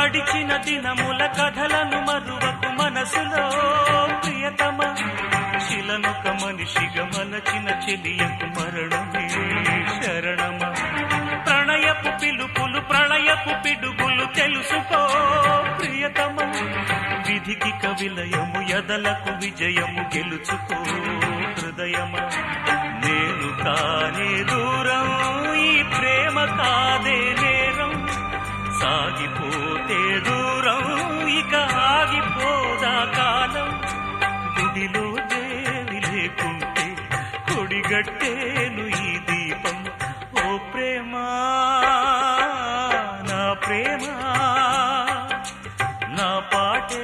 గడిచిన దినముల కథలను మరువకు మనసులో ప్రియతమ శిలనొక మనిషిగా మలచిన చెలియకు మరణమే శరణమా ప్రణయపు పిలుపులు ప్రళయపు పిడుగులు తెలుసుకో ప్రియతమ విధికి కవిలయము ఎదలకు విజయము గెలుచుకో హృదయమా నేను కానే దూరం ఈ ప్రేమ కాదే నేరం సాగిపోతే దూరం ఇక ఆగిపోదా కాలం గుడిలో దేవి లేకుంటే కొడిగట్టేను ఈ దీపం ఓ ప్రేమ నా ప్రేమ నా పాటే